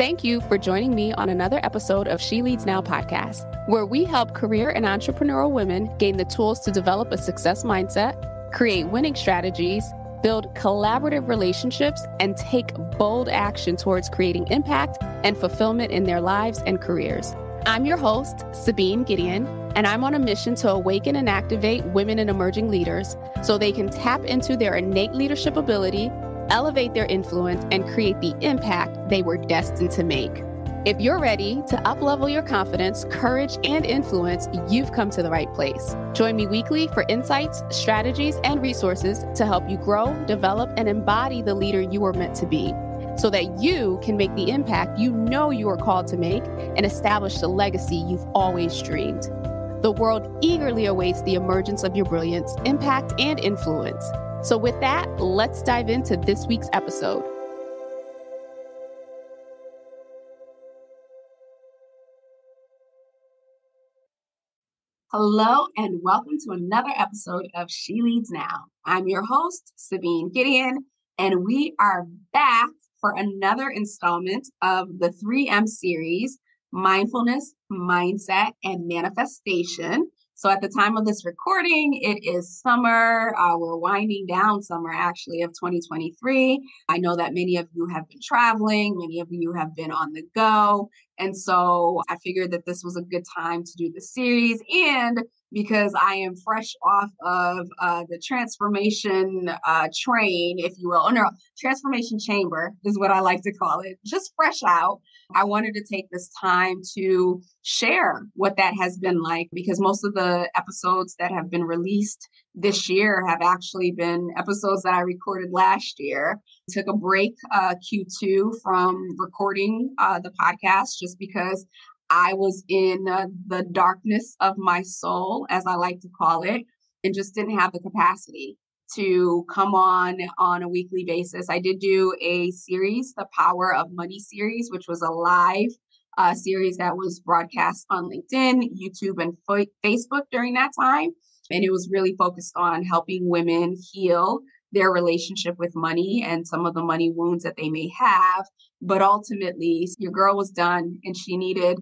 Thank you for joining me on another episode of She Leads Now podcast, where we help career and entrepreneurial women gain the tools to develop a success mindset, create winning strategies, build collaborative relationships, and take bold action towards creating impact and fulfillment in their lives and careers. I'm your host, Sabine Gideon, and I'm on a mission to awaken and activate women and emerging leaders so they can tap into their innate leadership ability, elevate their influence, and create the impact they were destined to make. If you're ready to uplevel your confidence, courage, and influence, you've come to the right place. Join me weekly for insights, strategies, and resources to help you grow, develop, and embody the leader you are meant to be, so that you can make the impact you know you are called to make and establish the legacy you've always dreamed. The world eagerly awaits the emergence of your brilliance, impact, and influence. So with that, let's dive into this week's episode. Hello, and welcome to another episode of She Leads Now. I'm your host, Sabine Gideon, and we are back for another installment of the 3M series, Mindfulness, Mindset, and Manifestation. So at the time of this recording, it is summer. We're winding down summer, actually, of 2023. I know that many of you have been traveling. Many of you have been on the go. And so I figured that this was a good time to do the series. And because I am fresh off of the transformation train, if you will, no, transformation chamber is what I like to call it, just fresh out. I wanted to take this time to share what that has been like, because most of the episodes that have been released this year have actually been episodes that I recorded last year. Took a break, Q2, from recording the podcast just because I was in the darkness of my soul, as I like to call it, and just didn't have the capacity to come on a weekly basis. I did do a series, the Power of Money series, which was a live series that was broadcast on LinkedIn, YouTube, and Facebook during that time. And it was really focused on helping women heal their relationship with money and some of the money wounds that they may have. But ultimately, your girl was done, and she needed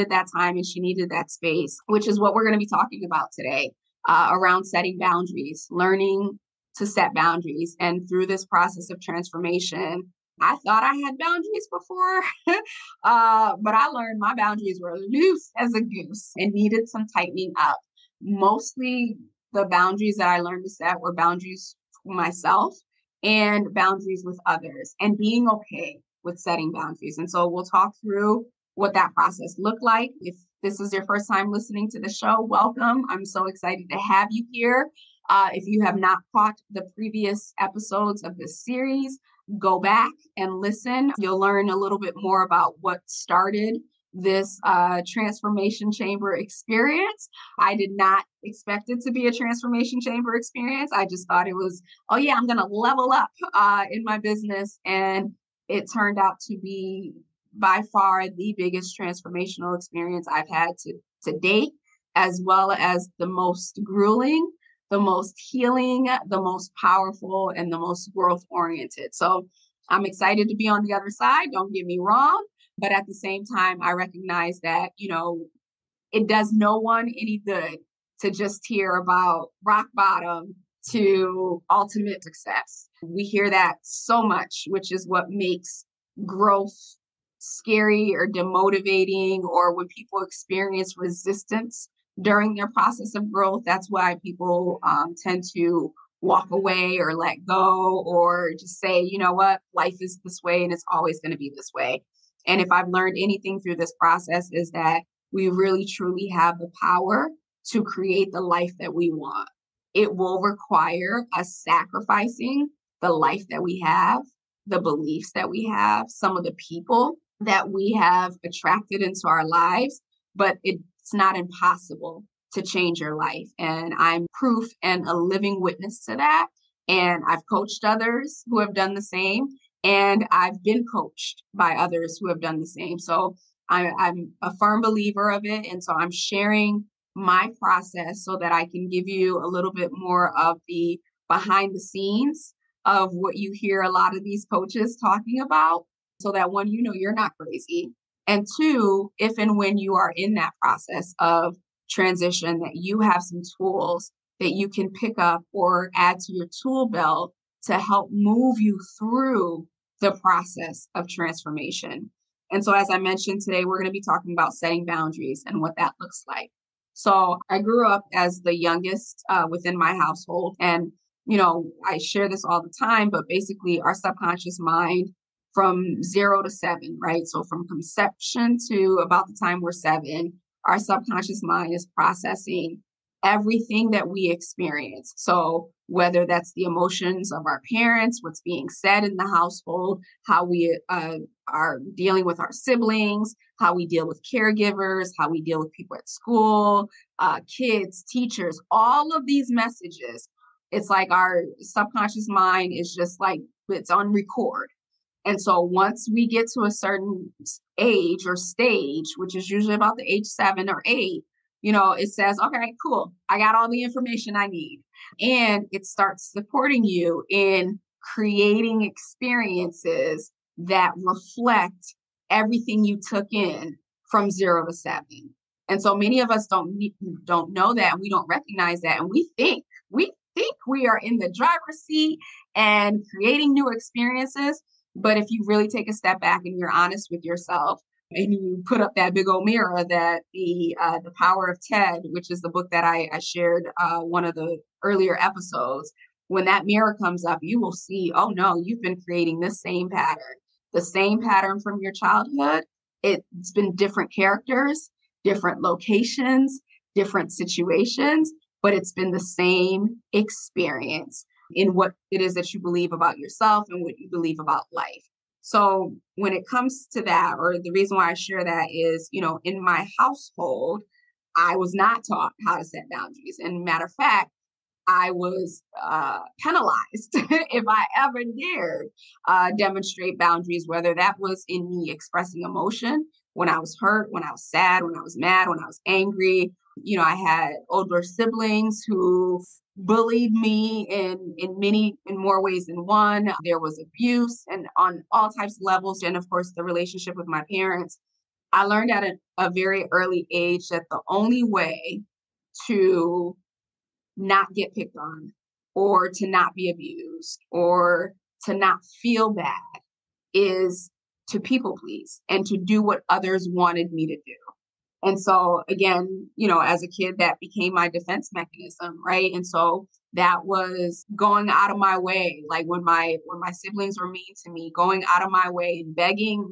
that time and she needed that space, which is what we're going to be talking about today. Around setting boundaries, learning to set boundaries. And through this process of transformation, I thought I had boundaries before, but I learned my boundaries were loose as a goose and needed some tightening up. Mostly the boundaries that I learned to set were boundaries for myself and boundaries with others, and being okay with setting boundaries. And so we'll talk through what that process looked like. If this is your first time listening to the show, welcome. I'm so excited to have you here. If you have not caught the previous episodes of this series, go back and listen. You'll learn a little bit more about what started this transformation chamber experience. I did not expect it to be a transformation chamber experience. I just thought it was, oh yeah, I'm going to level up in my business. And it turned out to be by far the biggest transformational experience I've had to date, as well as the most grueling, the most healing, the most powerful, and the most growth oriented. So I'm excited to be on the other side. Don't get me wrong. But at the same time, I recognize that, it does no one any good to just hear about rock bottom to ultimate success. We hear that so much, which is what makes growth scary or demotivating, or when people experience resistance during their process of growth. That's why people tend to walk away or let go, or just say, you know what, life is this way and it's always going to be this way. And if I've learned anything through this process, is that we really truly have the power to create the life that we want. It will require us sacrificing the life that we have, the beliefs that we have, some of the people that we have attracted into our lives, but it's not impossible to change your life. And I'm proof and a living witness to that. And I've coached others who have done the same. And I've been coached by others who have done the same. So I'm a firm believer of it. And so I'm sharing my process so that I can give you a little bit more of the behind the scenes of what you hear a lot of these coaches talking about. so that one, you're not crazy. And two, if and when you are in that process of transition, that you have some tools that you can pick up or add to your tool belt to help move you through the process of transformation. And so, as I mentioned today, we're going to be talking about setting boundaries and what that looks like. So, I grew up as the youngest within my household. And, I share this all the time, but basically, our subconscious mind from 0 to 7, right? So, from conception to about the time we're 7, our subconscious mind is processing everything that we experience. So, whether that's the emotions of our parents, what's being said in the household, how we are dealing with our siblings, how we deal with caregivers, how we deal with people at school, kids, teachers, all of these messages. It's like our subconscious mind is just like it's on record. And so once we get to a certain age or stage, which is usually about the age 7 or 8, it says, okay, cool. I got all the information I need. And it starts supporting you in creating experiences that reflect everything you took in from 0 to 7. And so many of us don't know that, and we don't recognize that, and we think we are in the driver's seat and creating new experiences. But if you really take a step back and you're honest with yourself, and you put up that big old mirror that the Power of Ted, which is the book that I shared one of the earlier episodes, when that mirror comes up, you will see, oh no, you've been creating the same pattern from your childhood. It's been different characters, different locations, different situations, but it's been the same experience in what it is that you believe about yourself and what you believe about life. So when it comes to that, or the reason why I share that is, in my household, I was not taught how to set boundaries. And matter of fact, I was penalized if I ever dared demonstrate boundaries, whether that was in me expressing emotion when I was hurt, when I was sad, when I was mad, when I was angry. I had older siblings who bullied me in more ways than one. There was abuse and on all types of levels. And of course, the relationship with my parents. I learned at a very early age that the only way to not get picked on or to not be abused or to not feel bad is to people please and to do what others wanted me to do. And so again, as a kid, that became my defense mechanism, right? And so that was going out of my way, like when my siblings were mean to me, going out of my way and begging.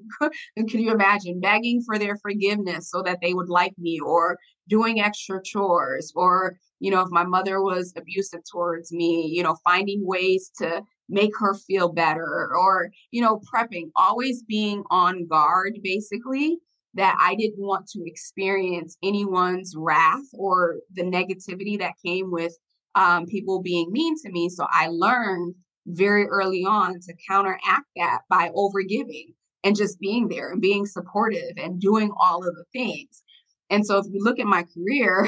And can you imagine begging for their forgiveness so that they would like me, or doing extra chores, or if my mother was abusive towards me, finding ways to make her feel better, or prepping, always being on guard, basically, that I didn't want to experience anyone's wrath or the negativity that came with people being mean to me. So I learned very early on to counteract that by overgiving and just being there and being supportive and doing all of the things. And so if you look at my career,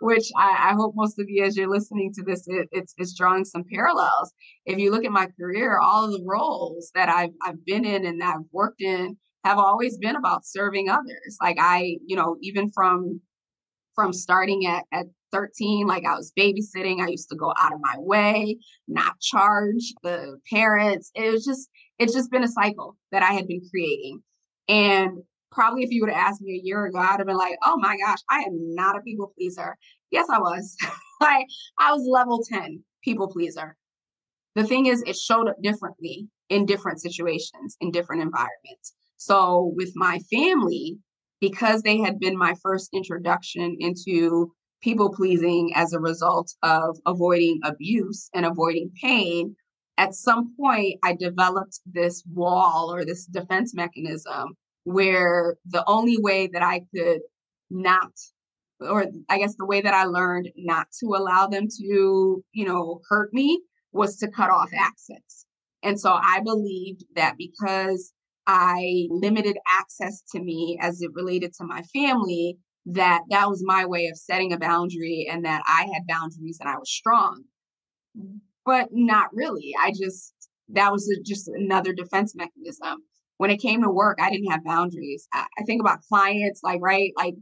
which I hope most of you, as you're listening to this, it's drawing some parallels. If you look at my career, all of the roles that I've been in and that I've worked in have always been about serving others. Like even from starting at 13, like I was babysitting, I used to go out of my way, not charge the parents. It's just been a cycle that I had been creating. And probably if you would have asked me a year ago, I'd have been like, oh my gosh, I am not a people pleaser. Yes, I was. Like I was level 10 people pleaser. The thing is, it showed up differently in different situations, in different environments. So with my family, because they had been my first introduction into people pleasing as a result of avoiding abuse and avoiding pain, at some point I developed this wall or this defense mechanism where the only way that I could not, or I guess the way that I learned not to allow them to, hurt me, was to cut off access. And so I believed that because I limited access to me as it related to my family, that was my way of setting a boundary, and that I had boundaries and I was strong. But not really. that was just another defense mechanism. When it came to work, I didn't have boundaries. I think about clients, like, right, like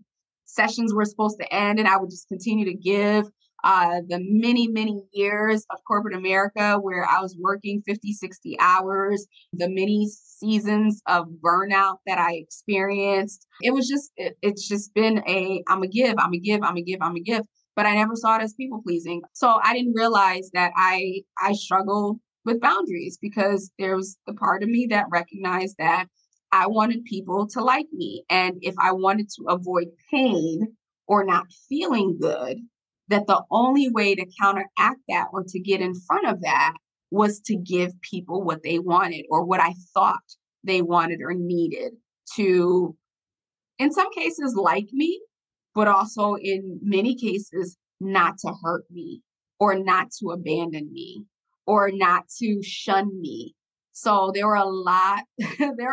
sessions were supposed to end, and I would just continue to give. The many, many years of corporate America where I was working 50, 60 hours, the many seasons of burnout that I experienced. It's just been I'm a give, I'm a give, I'm a give, I'm a give. But I never saw it as people pleasing. So I didn't realize that I struggled with boundaries because there was the part of me that recognized that I wanted people to like me. And if I wanted to avoid pain or not feeling good, that the only way to counteract that or to get in front of that was to give people what they wanted or what I thought they wanted or needed to, in some cases, like me, but also in many cases, not to hurt me or not to abandon me or not to shun me. So there were a lot, there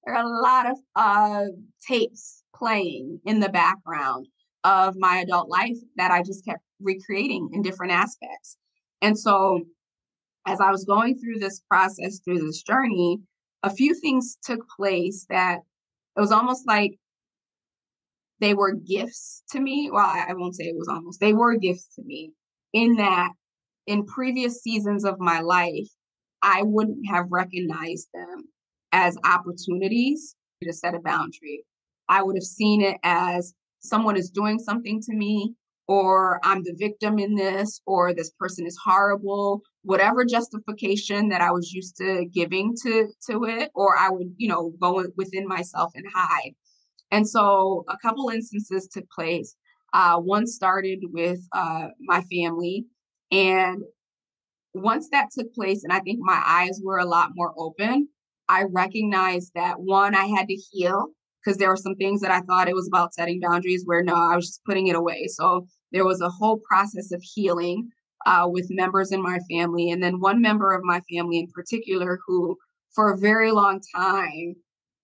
are a lot of tapes playing in the background of my adult life that I just kept recreating in different aspects. And so as I was going through this process, through this journey, a few things took place that it was almost like they were gifts to me. Well, I won't say it was almost, they were gifts to me in that in previous seasons of my life, I wouldn't have recognized them as opportunities to set a boundary. I would have seen it as someone is doing something to me, or I'm the victim in this, or this person is horrible, whatever justification that I was used to giving to it, or I would, go within myself and hide. And so a couple instances took place. One started with my family. And once that took place, and I think my eyes were a lot more open, I recognized that one, I had to heal because there were some things that I thought it was about setting boundaries where no, I was just putting it away. So there was a whole process of healing with members in my family. And then one member of my family in particular, who for a very long time,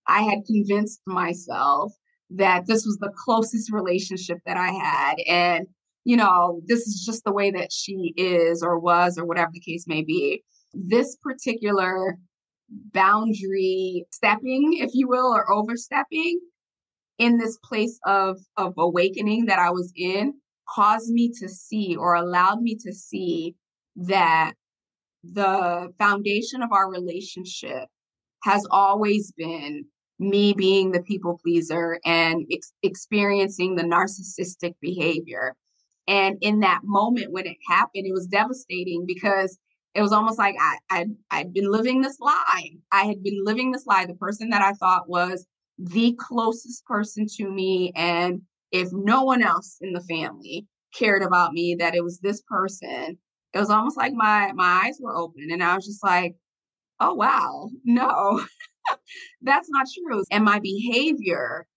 I had convinced myself that this was the closest relationship that I had. And, this is just the way that she is or was, or whatever the case may be. This particular boundary stepping, if you will, or overstepping in this place of awakening that I was in caused me to see or allowed me to see that the foundation of our relationship has always been me being the people pleaser and experiencing the narcissistic behavior. And in that moment when it happened, it was devastating because it was almost like I'd been living this lie. I had been living this lie, the person that I thought was the closest person to me. And if no one else in the family cared about me, that it was this person. It was almost like my eyes were open and I was just like, oh, wow, no, that's not true. And my behavior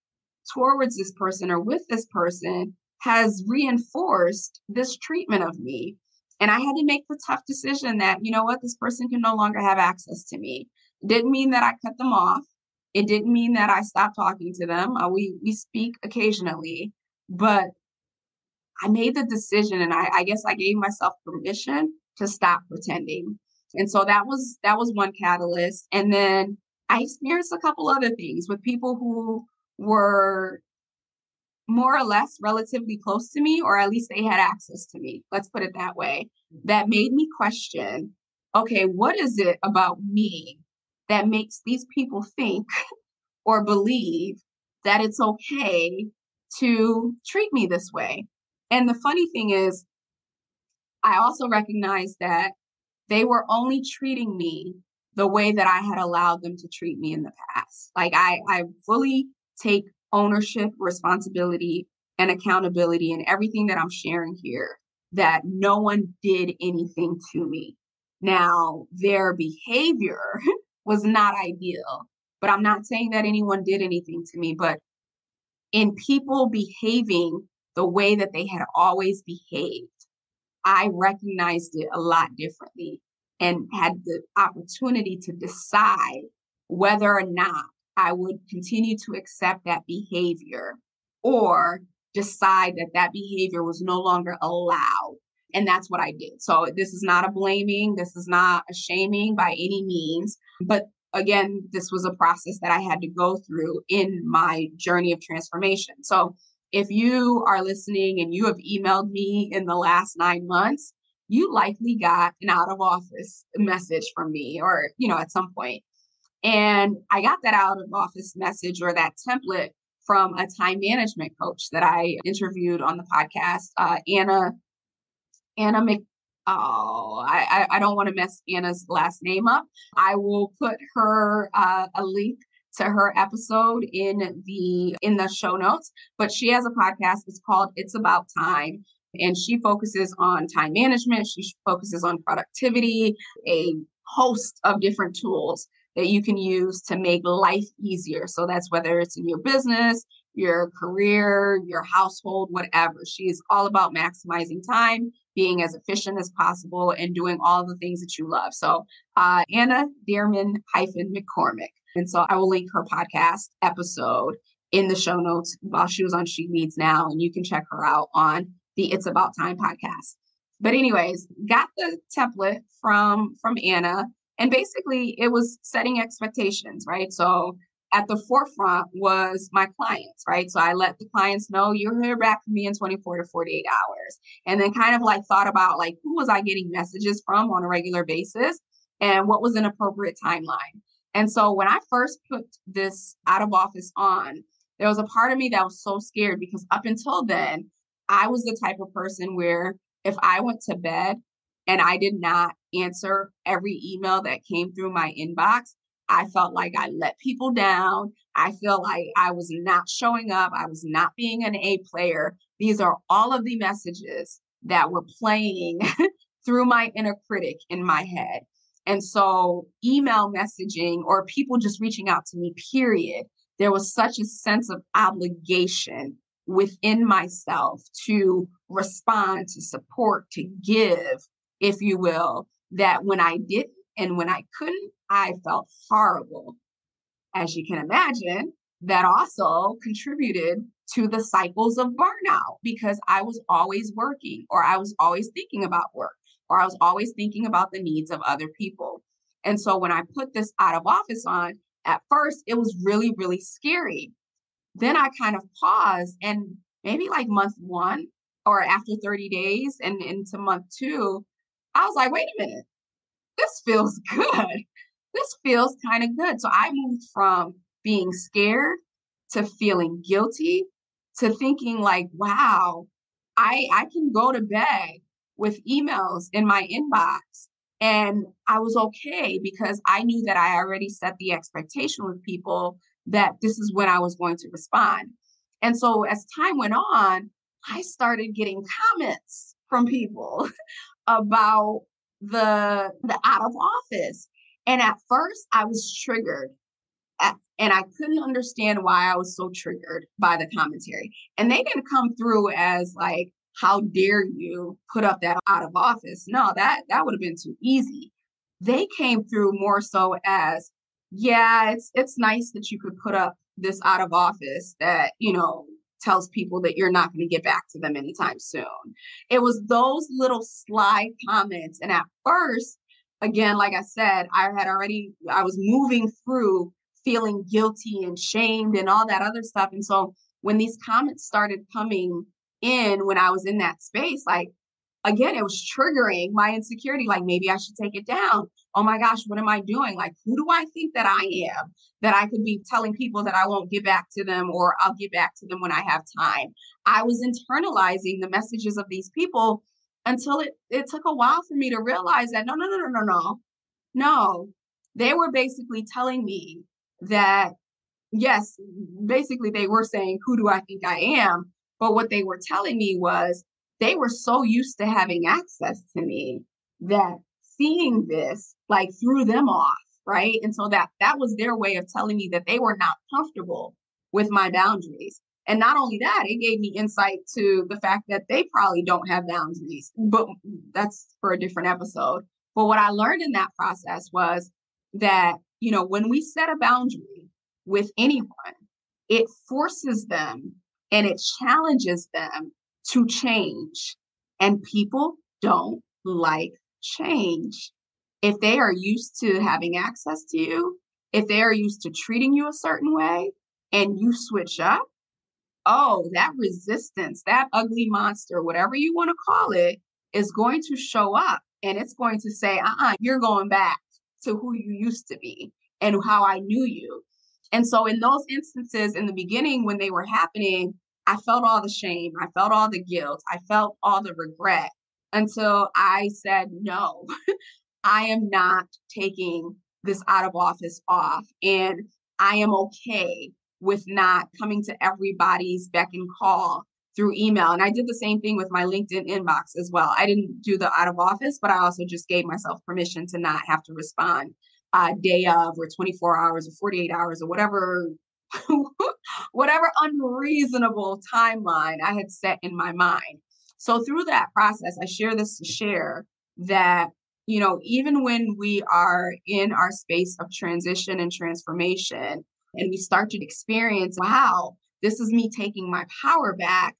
towards this person or with this person has reinforced this treatment of me. And I had to make the tough decision that, you know what, this person can no longer have access to me. It didn't mean that I cut them off. It didn't mean that I stopped talking to them. We speak occasionally, but I made the decision and I guess I gave myself permission to stop pretending. And so that was one catalyst. And then I experienced a couple other things with people who were more or less relatively close to me, or at least they had access to me. Let's put it that way. That made me question, okay, what is it about me that makes these people think or believe that it's okay to treat me this way? And the funny thing is, I also recognize that they were only treating me the way that I had allowed them to treat me in the past. Like I fully take ownership, responsibility, and accountability in everything that I'm sharing here, that no one did anything to me. Now, their behavior was not ideal, but I'm not saying that anyone did anything to me, but in people behaving the way that they had always behaved, I recognized it a lot differently and had the opportunity to decide whether or not I would continue to accept that behavior or decide that that behavior was no longer allowed. And that's what I did. So this is not a blaming, this is not a shaming by any means. But again, this was a process that I had to go through in my journey of transformation. So if you are listening and you have emailed me in the last 9 months, you likely got an out of office message from me or, at some point. And I got that out of office message or that template from a time management coach that I interviewed on the podcast, Anna Mc. Oh, I don't want to mess Anna's last name up. I will put her a link to her episode in the show notes. But she has a podcast. It's called It's About Time. And she focuses on time management. She focuses on productivity, a host of different tools that you can use to make life easier. So that's whether it's in your business, your career, your household, whatever. She is all about maximizing time, being as efficient as possible, and doing all the things that you love. So Anna Dearman-McCormick. And so I will link her podcast episode in the show notes while she was on She Leads Now, and you can check her out on the It's About Time podcast. But anyways, got the template from Anna, and basically it was setting expectations, right? So at the forefront was my clients, right? So I let the clients know you'll hear back from me in 24 to 48 hours. And then kind of like thought about like, who was I getting messages from on a regular basis and what was an appropriate timeline? And so when I first put this out of office on, there was a part of me that was so scared because up until then, I was the type of person where if I went to bed and I did not answer every email that came through my inbox, I felt like I let people down. I feel like I was not showing up. I was not being an A player. These are all of the messages that were playing through my inner critic in my head. And so email messaging or people just reaching out to me, period, there was such a sense of obligation within myself to respond, to support, to give, if you will, that when I didn't and when I couldn't, I felt horrible. As you can imagine, that also contributed to the cycles of burnout because I was always working or I was always thinking about work or I was always thinking about the needs of other people. And so when I put this out of office on, at first, it was really, really scary. Then I kind of paused and maybe like month one or after 30 days and into month two, I was like, wait a minute, this feels good. This feels kind of good. So I moved from being scared to feeling guilty to thinking like, wow, I can go to bed with emails in my inbox. And I was okay because I knew that I already set the expectation with people that this is when I was going to respond. And so as time went on, I started getting comments from people about the out of office. And at first I was triggered and I couldn't understand why I was so triggered by the commentary. And they didn't come through as like, how dare you put up that out of office? No, that would have been too easy. They came through more so as, yeah, it's nice that you could put up this out of office that, tells people that you're not going to get back to them anytime soon. It was those little sly comments. And at first, again, like I said, I was moving through feeling guilty and shamed and all that other stuff. And so when these comments started coming in, when I was in that space, like, again, it was triggering my insecurity. Like, maybe I should take it down. Oh my gosh, what am I doing? Like, who do I think that I am? That I could be telling people that I won't get back to them or I'll get back to them when I have time. I was internalizing the messages of these people until it took a while for me to realize that no. They were basically telling me that, yes, basically they were saying, who do I think I am? But what they were telling me was they were so used to having access to me that seeing this like threw them off, right? And so that was their way of telling me that they were not comfortable with my boundaries. And not only that, it gave me insight to the fact that they probably don't have boundaries, but that's for a different episode. But what I learned in that process was that, when we set a boundary with anyone, it forces them and it challenges them to change. And people don't like change. If they are used to having access to you, if they are used to treating you a certain way and you switch up, oh, that resistance, that ugly monster, whatever you want to call it, is going to show up and it's going to say, you're going back to who you used to be and how I knew you. And so, in those instances in the beginning when they were happening, I felt all the shame, I felt all the guilt, I felt all the regret until I said, no, I am not taking this out of office off. And I am okay with not coming to everybody's beck and call through email. And I did the same thing with my LinkedIn inbox as well. I didn't do the out of office, but I also just gave myself permission to not have to respond day of or 24 hours or 48 hours or whatever. Whatever unreasonable timeline I had set in my mind. So through that process, I share this to share that, even when we are in our space of transition and transformation, and we start to experience, wow, this is me taking my power back,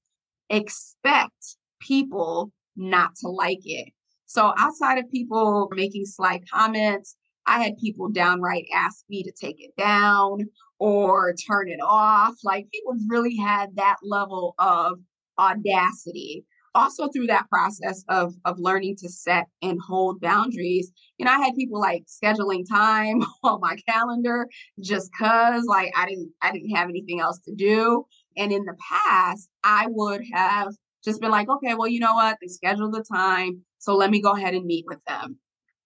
expect people not to like it. So outside of people making sly comments, I had people downright ask me to take it down or turn it off. Like people really had that level of audacity. Also through that process of learning to set and hold boundaries, I had people like scheduling time on my calendar just cuz like I didn't have anything else to do. And in the past, I would have just been like, okay, well, you know what? They scheduled the time, so let me go ahead and meet with them.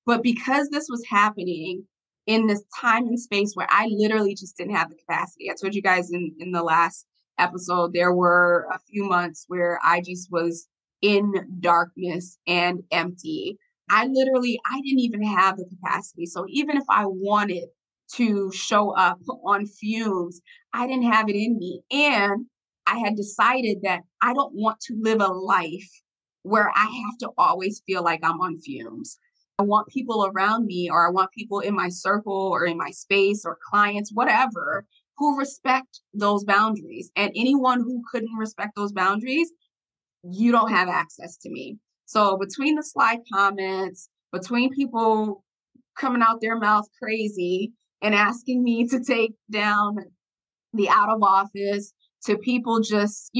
But because this was happening in this time and space where I literally just didn't have the capacity. I told you guys in the last episode, there were a few months where I just was in darkness and empty. I didn't even have the capacity. So even if I wanted to show up on fumes, I didn't have it in me. And I had decided that I don't want to live a life where I have to always feel like I'm on fumes. I want people around me, or I want people in my circle or in my space or clients, whatever, who respect those boundaries. And anyone who couldn't respect those boundaries, you don't have access to me. So between the sly comments, between people coming out their mouth crazy and asking me to take down the out of office, to people just,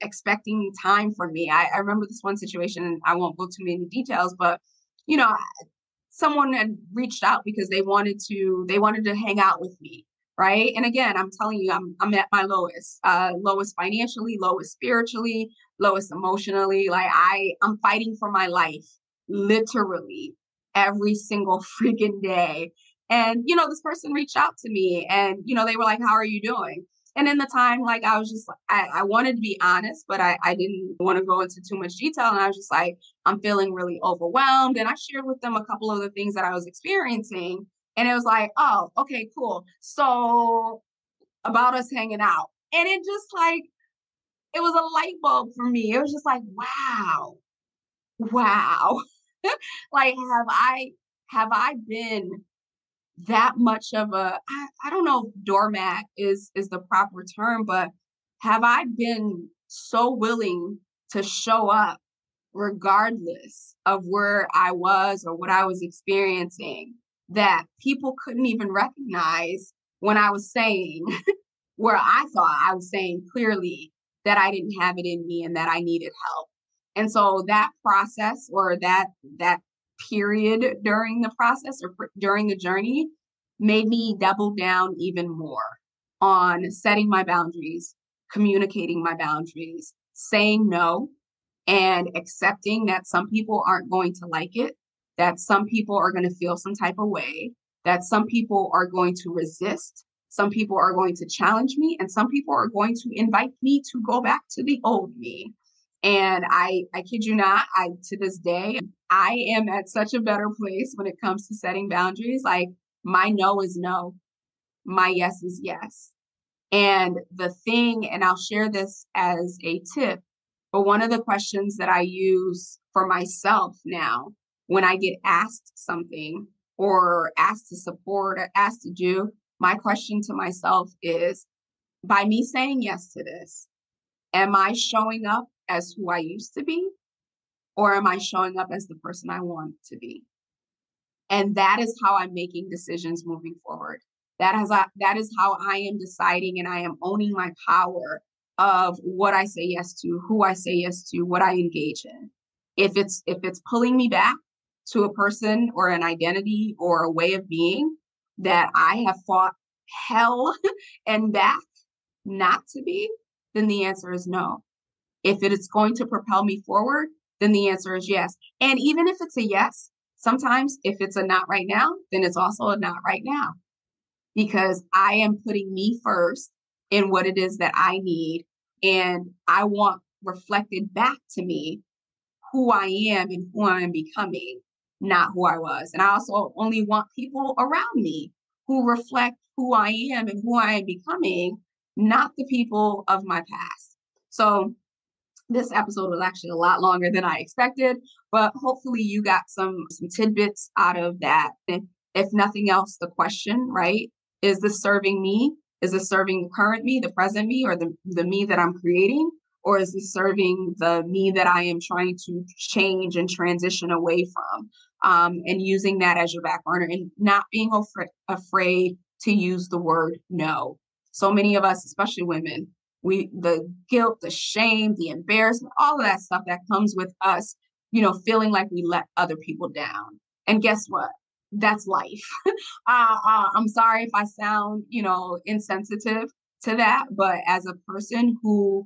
expecting time from me. I remember this one situation, and I won't go too many details, but you know, someone had reached out because they wanted to hang out with me, right? And again, I'm telling you, I'm at my lowest, lowest financially, lowest spiritually, lowest emotionally. Like I'm fighting for my life literally every single freaking day. And this person reached out to me, and they were like, how are you doing? And in the time, like, I was just like, I wanted to be honest, but I didn't want to go into too much detail. And I was just like, I'm feeling really overwhelmed. And I shared with them a couple of the things that I was experiencing. And it was like, oh, okay, cool. So about us hanging out. And it just like, it was a light bulb for me. It was just like, wow, wow. Like, have I been that much of I don't know if doormat is the proper term, but have I been so willing to show up regardless of where I was or what I was experiencing, that people couldn't even recognize when I was saying where I thought I was saying clearly that I didn't have it in me and that I needed help. And so that process, or that period during the process, or during the journey, made me double down even more on setting my boundaries, communicating my boundaries, saying no, and accepting that some people aren't going to like it, that some people are going to feel some type of way, that some people are going to resist, some people are going to challenge me, and some people are going to invite me to go back to the old me. And I kid you not, I to this day, I am at such a better place when it comes to setting boundaries. Like my no is no, my yes is yes. And and I'll share this as a tip, but one of the questions that I use for myself now when I get asked something or asked to support or asked to do, my question to myself is, by me saying yes to this, am I showing up as who I used to be? or am I showing up as the person I want to be? And that is how I'm making decisions moving forward. That is how I am deciding and I am owning my power of what I say yes to, who I say yes to, what I engage in. If it's pulling me back to a person or an identity or a way of being that I have fought hell and back not to be, then the answer is no. If it is going to propel me forward, then the answer is yes. And even if it's a yes, sometimes if it's a not right now, then it's also a not right now because I am putting me first in what it is that I need. And I want reflected back to me who I am and who I am becoming, not who I was. And I also only want people around me who reflect who I am and who I am becoming, not the people of my past. So this episode was actually a lot longer than I expected, but hopefully you got some tidbits out of that. And if nothing else, the question, right? Is this serving me? Is this serving the current me, the present me, or the me that I'm creating? Or is this serving the me that I am trying to change and transition away from? And using that as your back burner and not being afraid to use the word no. So many of us, especially women, the guilt, the shame, the embarrassment, all of that stuff that comes with us, feeling like we let other people down. And guess what? That's life. I'm sorry if I sound, insensitive to that, but as a person who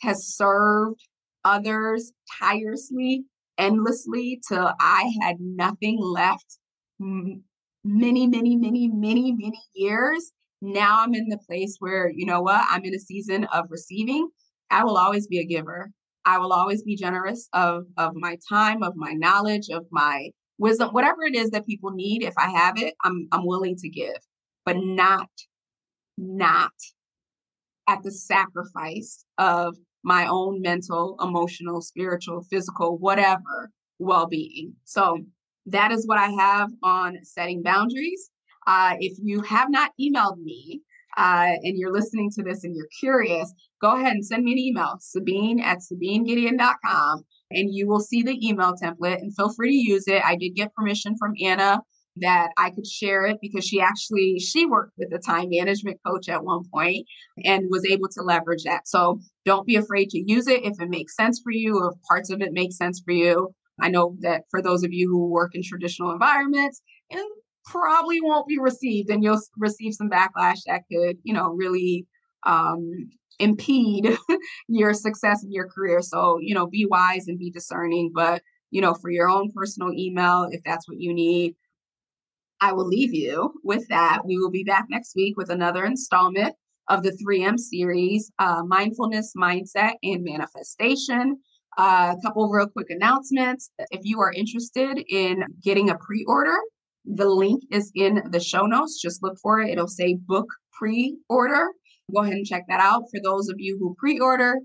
has served others tirelessly, endlessly, till I had nothing left, many, many, many, many, many years. Now I'm in the place where, you know what, I'm in a season of receiving. I will always be a giver. I will always be generous of my time, of my knowledge, of my wisdom, whatever it is that people need. If I have it, I'm willing to give, but not at the sacrifice of my own mental, emotional, spiritual, physical, whatever well-being. So that is what I have on setting boundaries. If you have not emailed me and you're listening to this and you're curious, go ahead and send me an email, Sabine@SabineGideon.com, and you will see the email template and feel free to use it. I did get permission from Anna that I could share it because she worked with a time management coach at one point and was able to leverage that. So don't be afraid to use it if it makes sense for you or if parts of it make sense for you. I know that for those of you who work in traditional environments, it probably won't be received and you'll receive some backlash that could, really impede your success in your career. So, be wise and be discerning. But, for your own personal email, if that's what you need, I will leave you with that. We will be back next week with another installment of the 3M series, Mindfulness, Mindset, and Manifestation. A couple of real quick announcements. If you are interested in getting a pre-order, the link is in the show notes. Just look for it. It'll say book pre-order. Go ahead and check that out. For those of you who pre-order,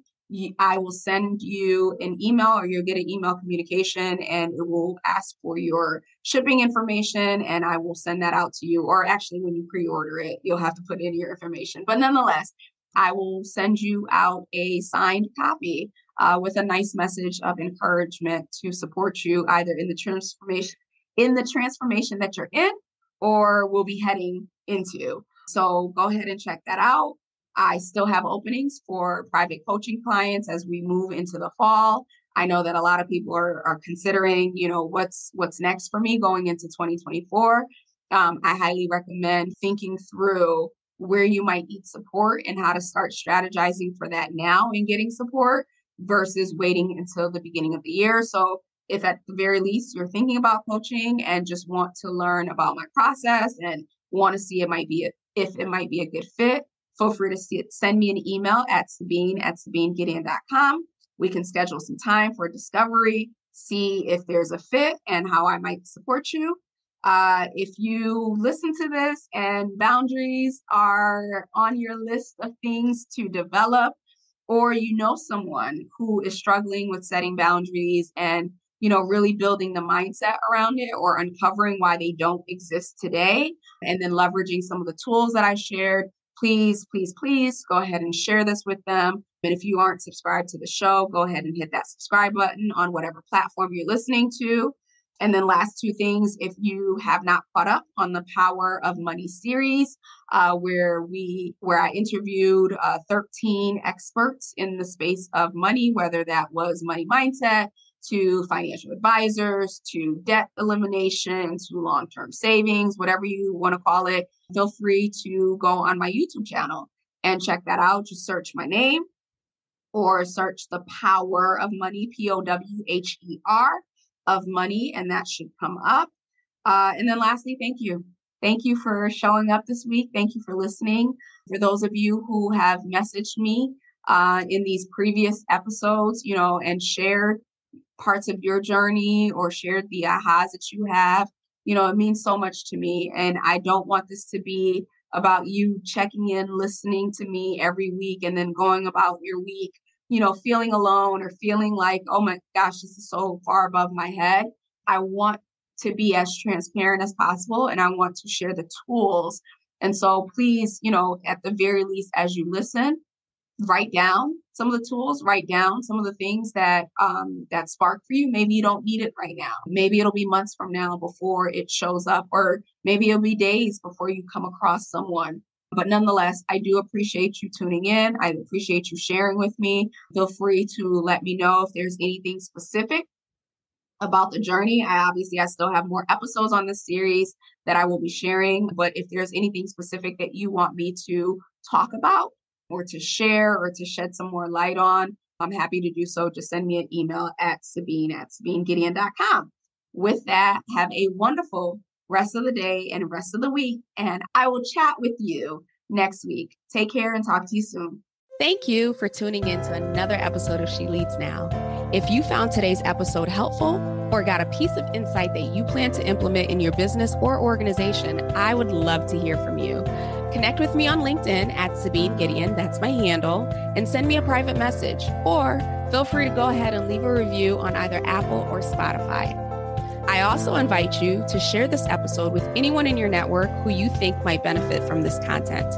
I will send you an email or you'll get an email communication and it will ask for your shipping information and I will send that out to you. Or actually, when you pre-order it, you'll have to put in your information. But nonetheless, I will send you out a signed copy with a nice message of encouragement to support you either in the transformation that you're in or will be heading into. So go ahead and check that out. I still have openings for private coaching clients as we move into the fall. I know that a lot of people are considering, what's next for me going into 2024. I highly recommend thinking through where you might need support and how to start strategizing for that now and getting support versus waiting until the beginning of the year. So if at the very least you're thinking about coaching and just want to learn about my process and want to see if it might be a good fit, feel free to send me an email at Sabine@SabineGideon.com. We can schedule some time for discovery, see if there's a fit and how I might support you. If you listen to this and boundaries are on your list of things to develop, or you know someone who is struggling with setting boundaries and really building the mindset around it or uncovering why they don't exist today, and then leveraging some of the tools that I shared, please, please, please go ahead and share this with them. And if you aren't subscribed to the show, go ahead and hit that subscribe button on whatever platform you're listening to. And then last two things, if you have not caught up on the Power of Money series, where I interviewed 13 experts in the space of money, whether that was money mindset, to financial advisors, to debt elimination, to long-term savings, whatever you want to call it, feel free to go on my YouTube channel and check that out. Just search my name or search the Power of Money, POWHER of Money, and that should come up. And then lastly, thank you. Thank you for showing up this week. Thank you for listening. For those of you who have messaged me in these previous episodes, and shared parts of your journey or shared the ahas that you have, it means so much to me. And I don't want this to be about you checking in, listening to me every week and then going about your week, feeling alone or feeling like, oh my gosh, this is so far above my head. I want to be as transparent as possible, and I want to share the tools. And so please, at the very least, as you listen, write down some of the tools, write down some of the things that spark for you. Maybe you don't need it right now. Maybe it'll be months from now before it shows up, or maybe it'll be days before you come across someone. But nonetheless, I do appreciate you tuning in. I appreciate you sharing with me. Feel free to let me know if there's anything specific about the journey. I still have more episodes on this series that I will be sharing. But if there's anything specific that you want me to talk about or to share or to shed some more light on, I'm happy to do so. Just send me an email at Sabine@SabineGideon.com. With that, have a wonderful rest of the day and rest of the week. And I will chat with you next week. Take care and talk to you soon. Thank you for tuning in to another episode of She Leads Now. If you found today's episode helpful or got a piece of insight that you plan to implement in your business or organization, I would love to hear from you. Connect with me on LinkedIn at Sabine Gideon, that's my handle, and send me a private message. Or feel free to go ahead and leave a review on either Apple or Spotify. I also invite you to share this episode with anyone in your network who you think might benefit from this content.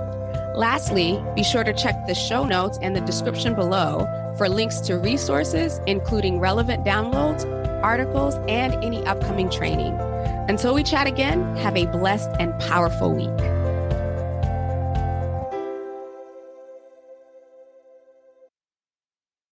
Lastly, be sure to check the show notes and the description below for links to resources, including relevant downloads, articles, and any upcoming training. Until we chat again, have a blessed and powerful week.